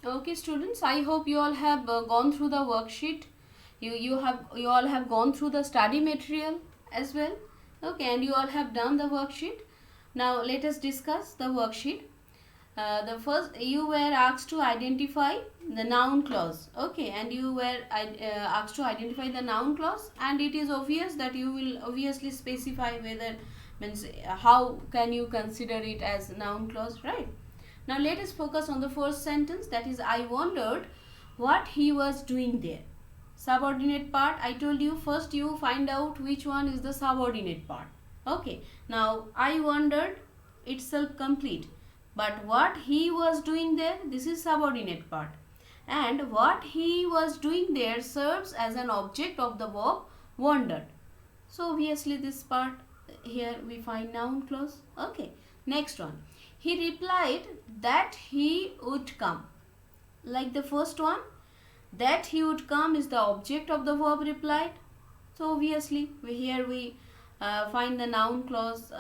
Okay, students, I hope you all have gone through the worksheet. You all have gone through the study material as well. Okay, and you all have done the worksheet. Now let us discuss the worksheet. The first, you were asked to identify the noun clause. Okay, and you were asked to identify the noun clause, and it is obvious that you will obviously specify whether means how can you consider it as noun clause, right? Now let us focus on the first sentence, that is, I wondered what he was doing there. Subordinate part, I told you first you find out which one is the subordinate part. Okay, now I wondered itself complete. But what he was doing there, this is subordinate part. And what he was doing there serves as an object of the verb wondered. So obviously this part here we find noun clause. Okay, next one. He replied that he would come. Like the first one, that he would come is the object of the verb replied. So obviously here we find the noun clause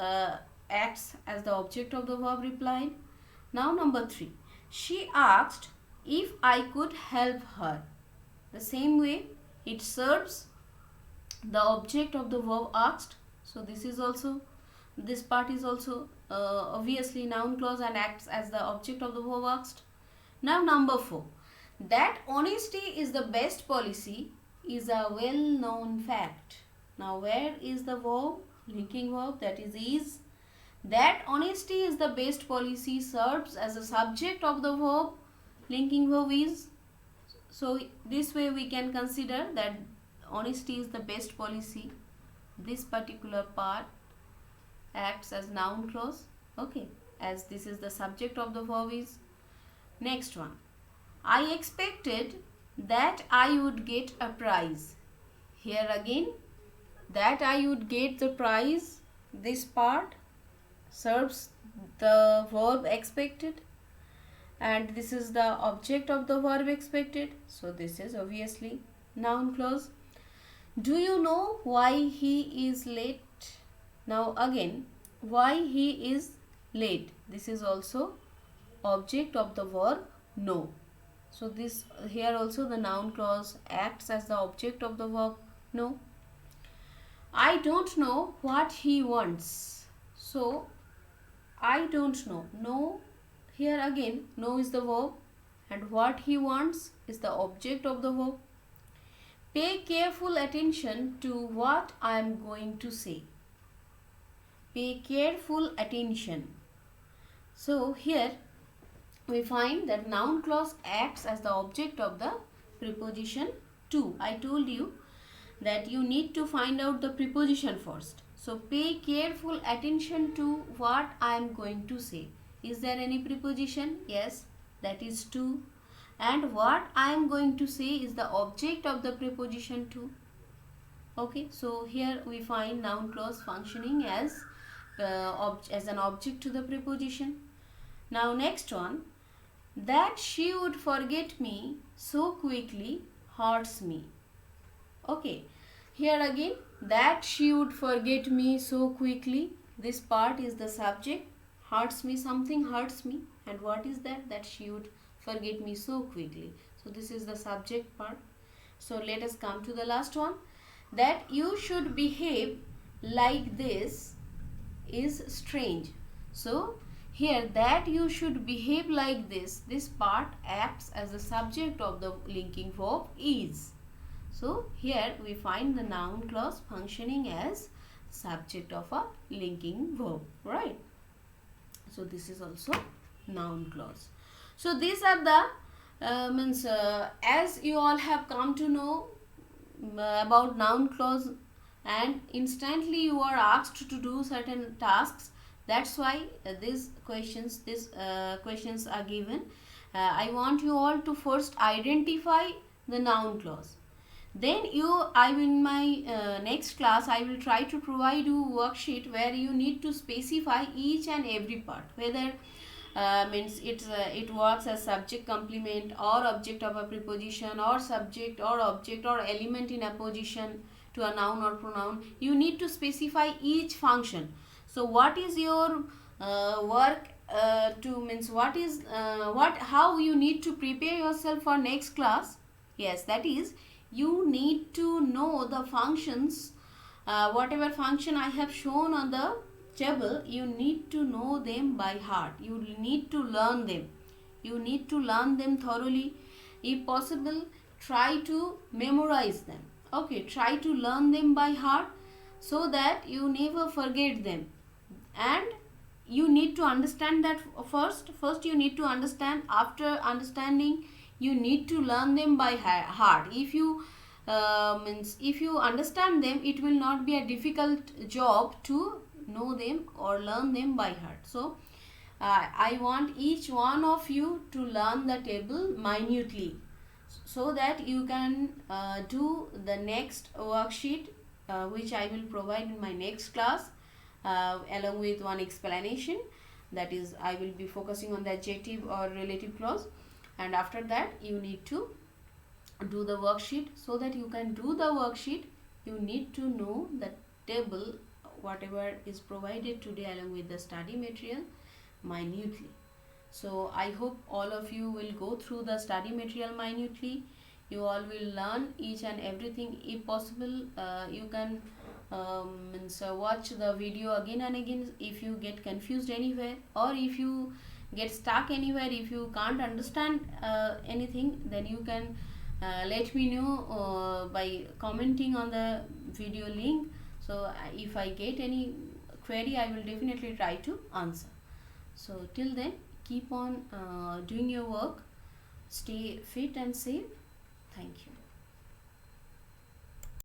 acts as the object of the verb replied. Now number 3. She asked if I could help her. The same way it serves the object of the verb asked. So this part is also obviously noun clause and acts as the object of the verb asked. Now number 4. That honesty is the best policy is a well-known fact. Now where is the verb? Linking verb, that is. That honesty is the best policy serves as a subject of the verb. Linking verb is. So this way we can consider that honesty is the best policy. This particular part acts as noun clause. Okay, as this is the subject of the verb is. Next one. I expected that I would get a prize. Here again, that I would get the prize, this part serves the verb expected, and this is the object of the verb expected. So this is obviously noun clause. Do you know why he is late? Now again, why he is late, this is also object of the verb know. So this here also the noun clause acts as the object of the verb know. I don't know what he wants. So I don't know. No, here again know is the verb and what he wants is the object of the verb. Pay careful attention to what I am going to say. Pay careful attention. So here we find that noun clause acts as the object of the preposition to. I told you that you need to find out the preposition first. So pay careful attention to what I am going to say. Is there any preposition? Yes, that is to. And what I am going to say is the object of the preposition to. Okay, so here we find noun clause functioning as an object to the preposition. Now next one. That she would forget me so quickly hurts me. Okay, here again, that she would forget me so quickly. This part is the subject. Hurts me, something hurts me. And what is that? That she would forget me so quickly. So this is the subject part. So let us come to the last one. That you should behave like this is strange. So here, that you should behave like this part acts as a subject of the linking verb is. So here we find the noun clause functioning as subject of a linking verb, right? So this is also noun clause. So these are the as you all have come to know about noun clause, and instantly you are asked to do certain tasks. That's why these questions are given. I want you all to first identify the noun clause. Then in my next class, I will try to provide you worksheet where you need to specify each and every part, whether it works as subject complement or object of a preposition or subject or object or element in apposition to a noun or pronoun. You need to specify each function. So what is your work to means what is what how you need to prepare yourself for next class. Yes, that is, you need to know the functions, whatever function I have shown on the table, you need to know them by heart. You need to learn them. You need to learn them thoroughly. If possible, try to memorize them. Okay, try to learn them by heart so that you never forget them. And you need to understand that first you need to understand. After understanding, you need to learn them by heart. If you means if you understand them, it will not be a difficult job to know them or learn them by heart. So I want each one of you to learn the table minutely so that you can do the next worksheet, which I will provide in my next class, along with one explanation. That is, I will be focusing on the adjective or relative clause, and after that you need to do the worksheet. So that you can do the worksheet, you need to know the table, whatever is provided today along with the study material, minutely. So I hope all of you will go through the study material minutely. You all will learn each and everything. If possible, you can watch the video again and again if you get confused anywhere, or if you get stuck anywhere, if you can't understand anything, then you can let me know by commenting on the video link. So if I get any query, I will definitely try to answer. So till then, keep on doing your work. Stay fit and safe. Thank you.